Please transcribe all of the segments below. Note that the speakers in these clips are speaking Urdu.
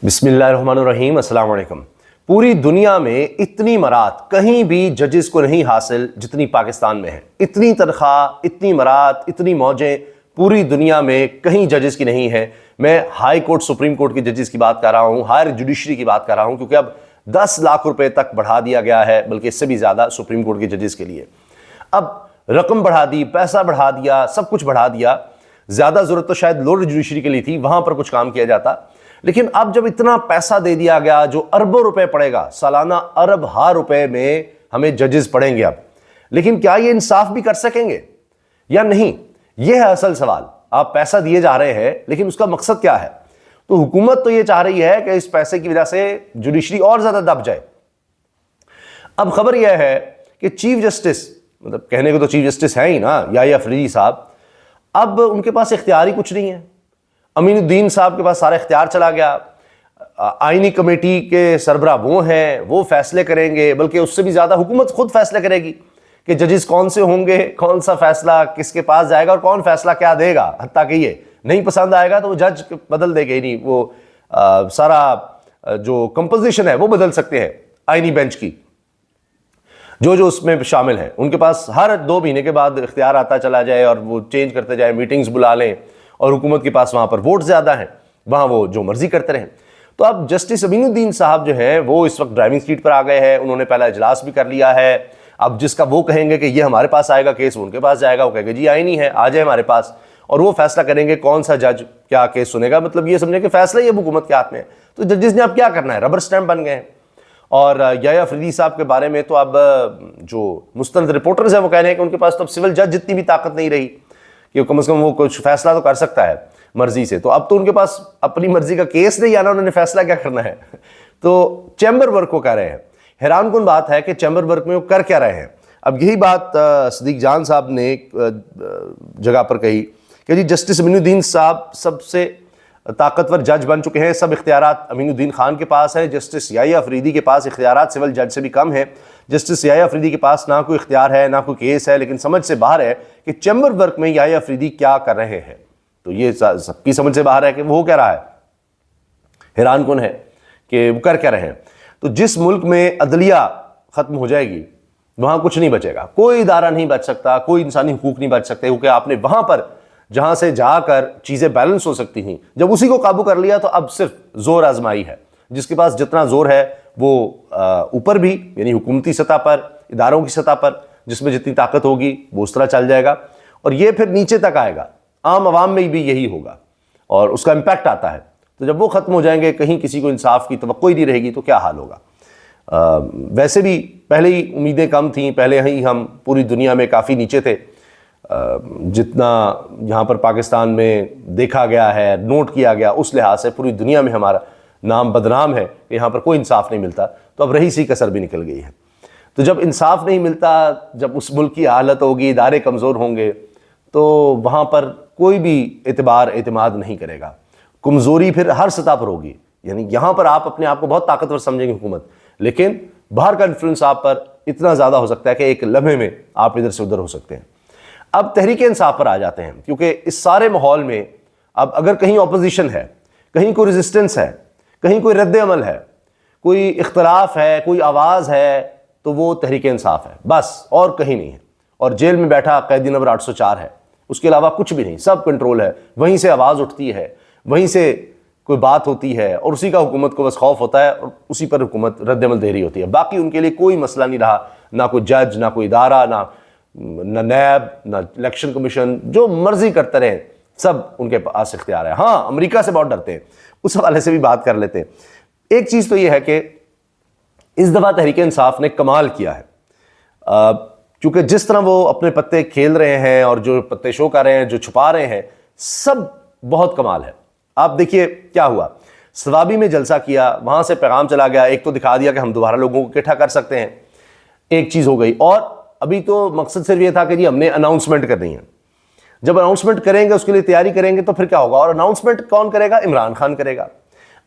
بسم اللہ الرحمن الرحیم۔ السلام علیکم۔ پوری دنیا میں اتنی مرات کہیں بھی ججز کو نہیں حاصل جتنی پاکستان میں ہے۔ اتنی تنخواہ، اتنی مرات، اتنی موجیں پوری دنیا میں کہیں ججز کی نہیں ہے۔ میں ہائی کورٹ، سپریم کورٹ کے ججز کی بات کر رہا ہوں، ہائر جوڈیشری کی بات کر رہا ہوں، کیونکہ اب 10 لاکھ روپے تک بڑھا دیا گیا ہے، بلکہ اس سے بھی زیادہ سپریم کورٹ کے ججز کے لیے۔ اب رقم بڑھا دی، پیسہ بڑھا دیا، سب کچھ بڑھا دیا۔ زیادہ ضرورت تو شاید لوور جوڈیشری کے لیے تھی، وہاں پر کچھ کام کیا جاتا، لیکن اب جب اتنا پیسہ دے دیا گیا، جو اربوں روپے پڑے گا، سالانہ ارب ہا روپے میں ہمیں ججز پڑیں گے اب، لیکن کیا یہ انصاف بھی کر سکیں گے یا نہیں؟ یہ ہے اصل سوال۔ آپ پیسہ دیے جا رہے ہیں، لیکن اس کا مقصد کیا ہے؟ تو حکومت تو یہ چاہ رہی ہے کہ اس پیسے کی وجہ سے جوڈیشری اور زیادہ دب جائے۔ اب خبر یہ ہے کہ چیف جسٹس، مطلب کہنے کو تو چیف جسٹس ہیں ہی نا، یحییٰ افریدی صاحب، اب ان کے پاس اختیار ہی کچھ نہیں ہے۔ امین الدین صاحب کے پاس سارا اختیار چلا گیا۔ آئینی کمیٹی کے سربراہ وہ ہیں، وہ فیصلے کریں گے، بلکہ اس سے بھی زیادہ حکومت خود فیصلے کرے گی کہ ججز کون سے ہوں گے، کون سا فیصلہ کس کے پاس جائے گا اور کون فیصلہ کیا دے گا۔ حتیٰ کہ یہ نہیں پسند آئے گا تو وہ جج بدل دے گے، نہیں وہ سارا جو کمپوزیشن ہے وہ بدل سکتے ہیں آئینی بینچ کی، جو اس میں شامل ہیں۔ ان کے پاس ہر 2 مہینے کے بعد اختیار آتا چلا جائے اور وہ چینج کرتے جائیں، میٹنگز بلا لیں، اور حکومت کے پاس وہاں پر ووٹ زیادہ ہیں، وہاں وہ جو مرضی کرتے رہیں۔ تو اب جسٹس امین الدین صاحب جو ہیں وہ اس وقت ڈرائیونگ سیٹ پر آ گئے ہیں۔ انہوں نے پہلا اجلاس بھی کر لیا ہے۔ اب جس کا وہ کہیں گے کہ یہ ہمارے پاس آئے گا کیس، وہ ان کے پاس جائے گا، وہ کہے گا جی آئینی ہے، آ جائے ہمارے پاس، اور وہ فیصلہ کریں گے کون سا جج کیا کیس سنے گا۔ مطلب یہ سمجھیں کہ فیصلہ یہ حکومت کے ہاتھ میں ہے۔ تو ججز نے اب کیا کرنا ہے؟ ربر سٹیمپ بن گئے ہیں۔ اور یحییٰ افریدی صاحب کے بارے میں تو اب جو مستند رپورٹرز ہیں وہ کہہ رہے ہیں کہ ان کے پاس تو اب سول جج جتنی بھی طاقت نہیں رہی کہ کم از کم وہ کچھ فیصلہ تو کر سکتا ہے مرضی سے۔ تو اب تو ان کے پاس اپنی مرضی کا کیس نہیں آنا، انہوں نے فیصلہ کیا کرنا ہے؟ تو چیمبر ورک کو کر رہے ہیں۔ حیران کن بات ہے کہ چیمبر ورک میں وہ کر کیا رہے ہیں؟ اب یہی بات صدیق جان صاحب نے ایک جگہ پر کہی کہ جی جسٹس امین الدین صاحب سب سے طاقتور جج بن چکے ہیں، سب اختیارات امین الدین خان کے پاس ہیں، جسٹس یحییٰ افریدی کے پاس اختیارات سول جج سے بھی کم ہیں، جسٹس یحییٰ افریدی کے پاس نہ کوئی اختیار ہے نہ کوئی کیس ہے، لیکن سمجھ سے باہر ہے کہ چیمبر ورک میں یحییٰ افریدی کیا کر رہے ہیں۔ تو یہ سب کی سمجھ سے باہر ہے کہ وہ کیا رہا ہے۔ حیران کن ہے کہ وہ کر کیا رہے ہیں۔ تو جس ملک میں عدلیہ ختم ہو جائے گی وہاں کچھ نہیں بچے گا، کوئی ادارہ نہیں بچ سکتا، کوئی انسانی حقوق نہیں بچ سکتے، کیونکہ آپ نے وہاں پر جہاں سے جا کر چیزیں بیلنس ہو سکتی تھیں، جب اسی کو قابو کر لیا تو اب صرف زور آزمائی ہے۔ جس کے پاس جتنا زور ہے وہ اوپر بھی، یعنی حکومتی سطح پر، اداروں کی سطح پر جس میں جتنی طاقت ہوگی وہ اس طرح چل جائے گا، اور یہ پھر نیچے تک آئے گا، عام عوام میں بھی یہی ہوگا اور اس کا امپیکٹ آتا ہے۔ تو جب وہ ختم ہو جائیں گے، کہیں کسی کو انصاف کی توقع ہی نہیں رہے گی، تو کیا حال ہوگا؟ ویسے بھی پہلے ہی امیدیں کم تھیں، پہلے ہی ہم پوری دنیا میں کافی نیچے تھے۔ جتنا یہاں پر پاکستان میں دیکھا گیا ہے، نوٹ کیا گیا، اس لحاظ سے پوری دنیا میں ہمارا نام بدنام ہے کہ یہاں پر کوئی انصاف نہیں ملتا۔ تو اب رہی سی کسر بھی نکل گئی ہے۔ تو جب انصاف نہیں ملتا، جب اس ملک کی حالت ہوگی، ادارے کمزور ہوں گے، تو وہاں پر کوئی بھی اعتماد نہیں کرے گا۔ کمزوری پھر ہر سطح پر ہوگی، یعنی یہاں پر آپ اپنے آپ کو بہت طاقتور سمجھیں گے حکومت، لیکن باہر کا انفلوئنس آپ پر اتنا زیادہ ہو سکتا ہے کہ ایک لمحے میں آپ ادھر سے ادھر ہو سکتے ہیں۔ اب تحریک انصاف پر آ جاتے ہیں، کیونکہ اس سارے ماحول میں اب اگر کہیں اپوزیشن ہے، کہیں کوئی ریزسٹنس ہے، کہیں کوئی رد عمل ہے، کوئی اختلاف ہے، کوئی آواز ہے، تو وہ تحریک انصاف ہے بس، اور کہیں نہیں ہے۔ اور جیل میں بیٹھا قیدی نمبر 804 ہے، اس کے علاوہ کچھ بھی نہیں، سب کنٹرول ہے، وہیں سے آواز اٹھتی ہے، وہیں سے کوئی بات ہوتی ہے، اور اسی کا حکومت کو بس خوف ہوتا ہے، اور اسی پر حکومت رد عمل دے رہی ہوتی ہے۔ باقی ان کے لیے کوئی مسئلہ نہیں رہا، نہ کوئی جج، نہ کوئی ادارہ، نہ نیب، نہ الیکشن کمیشن، جو مرضی کرتے رہیں، سب ان کے پاس اختیار ہے۔ ہاں، امریکہ سے بہت ڈرتے ہیں، اس حوالے سے بھی بات کر لیتے ہیں۔ ایک چیز تو یہ ہے کہ اس دفعہ تحریک انصاف نے کمال کیا ہے، کیونکہ جس طرح وہ اپنے پتے کھیل رہے ہیں اور جو پتے شو کر رہے ہیں، جو چھپا رہے ہیں، سب بہت کمال ہے۔ آپ دیکھیے کیا ہوا، سوابی میں جلسہ کیا، وہاں سے پیغام چلا گیا، ایک تو دکھا دیا کہ ہم دوبارہ لوگوں کو اکٹھا کر سکتے ہیں، ایک چیز ہو گئی، اور ابھی تو مقصد صرف یہ تھا کہ جی ہم نے اناؤنسمنٹ کرنی ہے۔ جب اناؤنسمنٹ کریں گے، اس کے لیے تیاری کریں گے، تو پھر کیا ہوگا؟ اور اناؤنسمنٹ کون کرے گا؟ عمران خان کرے گا۔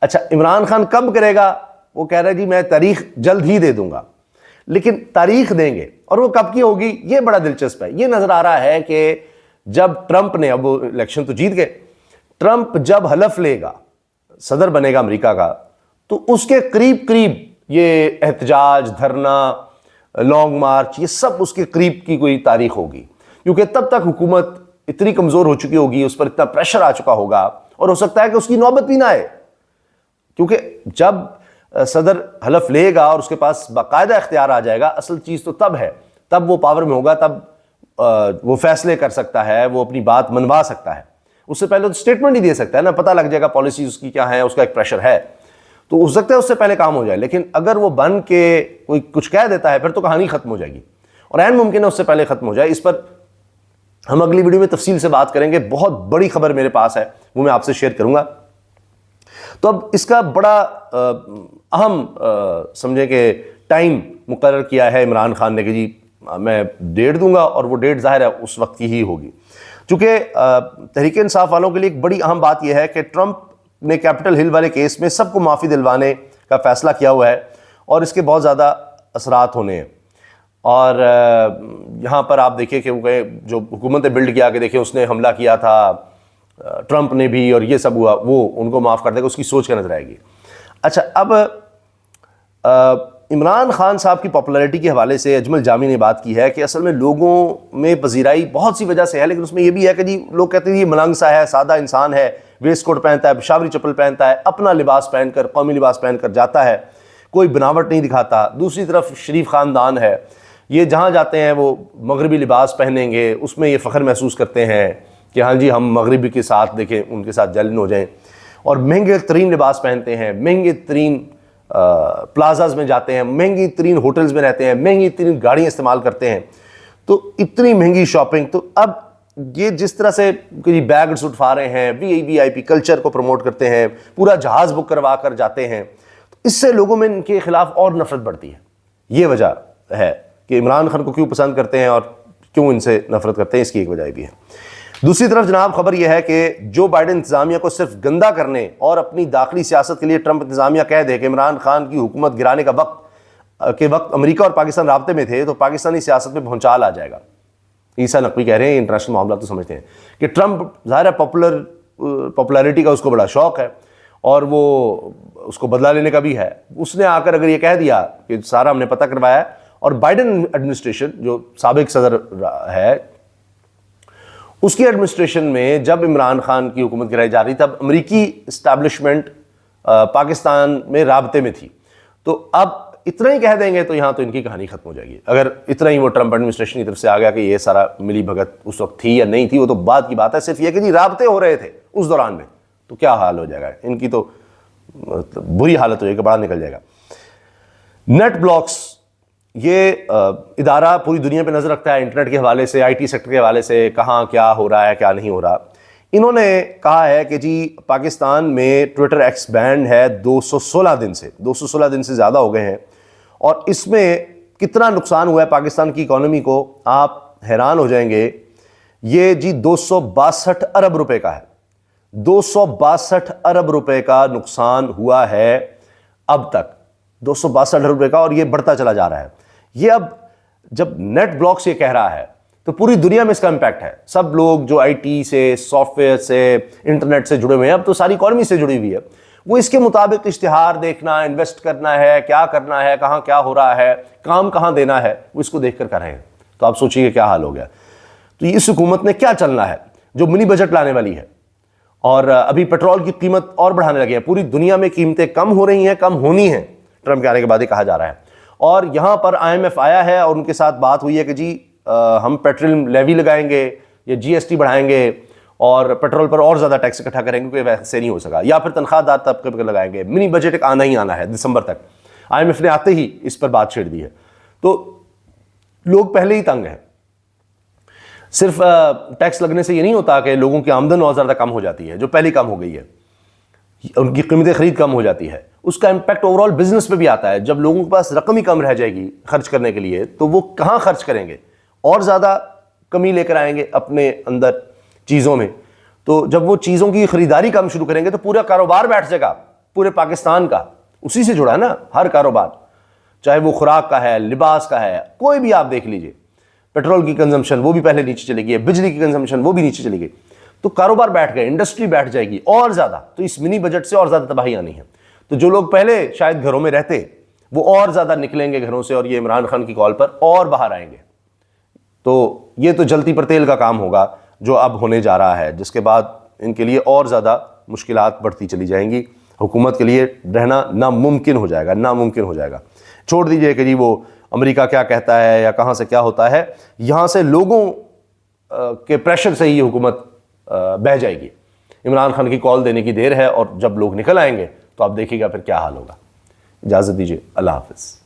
اچھا، عمران خان کب کرے گا؟ وہ کہہ رہا ہے جی میں تاریخ جلد ہی دے دوں گا، لیکن تاریخ دیں گے، اور وہ کب کی ہوگی؟ یہ بڑا دلچسپ ہے۔ یہ نظر آ رہا ہے کہ جب ٹرمپ نے، اب وہ الیکشن تو جیت گئے، ٹرمپ جب حلف لے گا صدر بنے گا امریکہ کا تو اس کے قریب قریب یہ احتجاج، دھرنا، لانگ مارچ، یہ سب اس کے قریب کی کوئی تاریخ ہوگی، کیونکہ تب تک حکومت اتنی کمزور ہو چکی ہوگی، اس پر اتنا پریشر آ چکا ہوگا، اور ہو سکتا ہے کہ اس کی نوبت بھی نہ آئے، کیونکہ جب صدر حلف لے گا اور اس کے پاس باقاعدہ اختیار آ جائے گا، اصل چیز تو تب ہے، تب وہ پاور میں ہوگا، تب وہ فیصلے کر سکتا ہے، وہ اپنی بات منوا سکتا ہے، اس سے پہلے تو اسٹیٹمنٹ ہی دے سکتا ہے نا، پتہ لگ جائے گا پالیسی اس کی کیا ہے، اس کا ایک پریشر ہے، تو ہو سکتا ہے اس سے پہلے کام ہو جائے، لیکن اگر وہ بن کے کوئی کچھ کہہ دیتا ہے پھر تو کہانی ختم ہو جائے گی، اور عین ممکن ہے اس سے پہلے ختم ہو جائے۔ اس پر ہم اگلی ویڈیو میں تفصیل سے بات کریں گے، بہت بڑی خبر میرے پاس ہے، وہ میں آپ سے شیئر کروں گا۔ تو اب اس کا بڑا اہم سمجھیں کہ ٹائم مقرر کیا ہے عمران خان نے کہ جی میں ڈیٹ دوں گا، اور وہ ڈیٹ ظاہر ہے اس وقت کی ہی ہوگی، چونکہ تحریک انصاف والوں کے لیے ایک بڑی اہم بات یہ ہے کہ ٹرمپ نے کیپٹل ہل والے کیس میں سب کو معافی دلوانے کا فیصلہ کیا ہوا ہے، اور اس کے بہت زیادہ اثرات ہونے ہیں، اور یہاں پر آپ دیکھیں کہ وہ جو حکومت نے بلڈ کیا کہ دیکھیں اس نے حملہ کیا تھا ٹرمپ نے بھی، اور یہ سب ہوا، وہ ان کو معاف کر دے گا، اس کی سوچ کا نظر آئے گی۔ اچھا، اب عمران خان صاحب کی پاپولیرٹی کے حوالے سے اجمل جامی نے بات کی ہے کہ اصل میں لوگوں میں پذیرائی بہت سی وجہ سے ہے، لیکن اس میں یہ بھی ہے کہ جی لوگ کہتے ہیں یہ ملنگ سا ہے، سادہ انسان ہے، ویسٹ کوٹ پہنتا ہے، پشاوری چپل پہنتا ہے، اپنا لباس پہن کر، قومی لباس پہن کر جاتا ہے، کوئی بناوٹ نہیں دکھاتا۔ دوسری طرف شریف خاندان ہے، یہ جہاں جاتے ہیں وہ مغربی لباس پہنیں گے، اس میں یہ فخر محسوس کرتے ہیں کہ ہاں جی ہم مغربی کے ساتھ دیکھیں، ان کے ساتھ جلن ہو جائیں، اور مہنگے ترین لباس پہنتے ہیں، مہنگے ترین پلازاز میں جاتے ہیں، مہنگی ترین ہوٹلز میں رہتے ہیں، مہنگی ترین گاڑیاں استعمال کرتے ہیں، تو اتنی مہنگی شاپنگ، تو اب یہ جس طرح سے بیگز اٹھا رہے ہیں، وی آئی پی کلچر کو پروموٹ کرتے ہیں، پورا جہاز بک کروا کر جاتے ہیں، اس سے لوگوں میں ان کے خلاف اور نفرت بڑھتی ہے۔ یہ وجہ ہے کہ عمران خان کو کیوں پسند کرتے ہیں اور کیوں ان سے نفرت کرتے ہیں، اس کی ایک وجہ بھی ہے۔ دوسری طرف جناب خبر یہ ہے کہ جو بائیڈن انتظامیہ کو صرف گندا کرنے اور اپنی داخلی سیاست کے لیے ٹرمپ انتظامیہ کہہ دے کہ عمران خان کی حکومت گرانے کا وقت امریکہ اور پاکستان رابطے میں تھے، تو پاکستانی سیاست میں بھونچال آ جائے گا۔ عیسیٰ نقوی کہہ رہے ہیں، انٹرنیشنل معاملات تو سمجھتے ہیں کہ ٹرمپ ظاہر ہے پاپولیرٹی کا اس کو بڑا شوق ہے، اور وہ اس کو بدلہ لینے کا بھی ہے۔ اس نے آ کر اگر یہ کہہ دیا کہ سارا ہم نے پتہ کروایا ہے، اور بائیڈن ایڈمنسٹریشن جو سابق صدر ہے، اس کی ایڈمنسٹریشن میں جب عمران خان کی حکومت گرائی جا رہی تب امریکی اسٹیبلشمنٹ پاکستان میں رابطے میں تھی، تو اب اتنا ہی کہہ دیں گے تو یہاں تو ان کی کہانی ختم ہو جائے گی۔ اگر اتنا ہی وہ ٹرمپ ایڈمنسٹریشن کی طرف سے آ گیا کہ یہ سارا ملی بھگت اس وقت تھی یا نہیں تھی، وہ تو بعد کی بات ہے، صرف یہ کہ جی رابطے ہو رہے تھے اس دوران میں، تو کیا حال ہو جائے گا ان کی، تو بری حالت ہو جائے گی، باہر نکل جائے گا۔ نیٹ بلاکس یہ ادارہ پوری دنیا پہ نظر رکھتا ہے انٹرنیٹ کے حوالے سے، آئی ٹی سیکٹر کے حوالے سے، کہاں کیا ہو رہا ہے کیا نہیں ہو رہا۔ انہوں نے کہا ہے کہ جی پاکستان میں ٹویٹر ایکس بینڈ ہے 216 دن سے زیادہ ہو گئے ہیں، اور اس میں کتنا نقصان ہوا ہے پاکستان کی اکانومی کو آپ حیران ہو جائیں گے۔ یہ جی 262 ارب روپے کا ہے، 262 ارب روپے کا نقصان ہوا ہے اب تک، 262 ارب روپے کا، اور یہ بڑھتا چلا جا رہا ہے۔ یہ اب جب نیٹ بلاکس یہ کہہ رہا ہے تو پوری دنیا میں اس کا امپیکٹ ہے۔ سب لوگ جو آئی ٹی سے، سافٹ ویئر سے، انٹرنیٹ سے جڑے ہوئے ہیں، اب تو ساری اکانومی سے جڑی ہوئی ہے، وہ اس کے مطابق اشتہار دیکھنا، انویسٹ کرنا ہے، کیا کرنا ہے، کہاں کیا ہو رہا ہے، کام کہاں دینا ہے، وہ اس کو دیکھ کر رہے ہیں۔ تو آپ سوچیے کہ کیا حال ہو گیا۔ تو اس حکومت نے کیا چلنا ہے جو منی بجٹ لانے والی ہے، اور ابھی پیٹرول کی قیمت اور بڑھانے لگے ہیں، پوری دنیا میں قیمتیں کم ہو رہی ہیں، کم ہونی ہیں، ٹرمپ کے آنے کے بعد یہ کہا جا رہا ہے۔ اور یہاں پر IMF آیا ہے اور ان کے ساتھ بات ہوئی ہے کہ جی ہم پیٹرول لیوی لگائیں گے یا GST بڑھائیں گے اور پیٹرول پر اور زیادہ ٹیکس اکٹھا کریں گے، کیونکہ ویسے نہیں ہو سکا، یا پھر تنخواہ دار طبقے پر لگائیں گے۔ منی بجٹ ایک آنا ہی آنا ہے دسمبر تک، IMF نے آتے ہی اس پر بات چھیڑ دی ہے۔ تو لوگ پہلے ہی تنگ ہیں۔ صرف ٹیکس لگنے سے یہ نہیں ہوتا کہ لوگوں کی آمدن اور زیادہ کم ہو جاتی ہے، جو پہلی کم ہو گئی ہے، ان کی قیمت خرید کم ہو جاتی ہے، اس کا امپیکٹ اوور آل بزنس پہ بھی آتا ہے۔ جب لوگوں کے پاس رقم ہی کم رہ جائے گی خرچ کرنے کے لیے، تو وہ کہاں خرچ کریں گے، اور زیادہ کمی لے کر آئیں گے اپنے اندر چیزوں میں۔ تو جب وہ چیزوں کی خریداری کم شروع کریں گے تو پورا کاروبار بیٹھ جائے گا، پورے پاکستان کا اسی سے جڑا ہے نا، ہر کاروبار، چاہے وہ خوراک کا ہے، لباس کا ہے، کوئی بھی آپ دیکھ لیجئے۔ پیٹرول کی کنزمپشن وہ بھی پہلے نیچے چلی گئی ہے، بجلی کی کنزمپشن وہ بھی نیچے چلی گئی۔ تو کاروبار بیٹھ گئے, انڈسٹری بیٹھ جائے گی اور زیادہ. تو اس منی بجٹ سے اور زیادہ تباہی آنی ہے. تو جو لوگ پہلے شاید گھروں میں رہتے وہ اور زیادہ نکلیں گے گھروں سے, اور یہ عمران خان کی کال پر اور باہر آئیں گے. تو یہ تو جلتی پر تیل کا کام ہوگا جو اب ہونے جا رہا ہے, جس کے بعد ان کے لیے اور زیادہ مشکلات بڑھتی چلی جائیں گی. حکومت کے لیے رہنا ناممکن ہو جائے گا, ناممکن ہو جائے گا. چھوڑ دیجئے کہ جی وہ امریکہ کیا کہتا ہے یا کہاں سے کیا ہوتا ہے, یہاں سے لوگوں کے پریشر سے ہی حکومت بہہ جائے گی. عمران خان کی کال دینے کی دیر ہے, اور جب لوگ نکل آئیں گے تو آپ دیکھیے گا پھر کیا حال ہوگا. اجازت دیجیے, اللہ حافظ.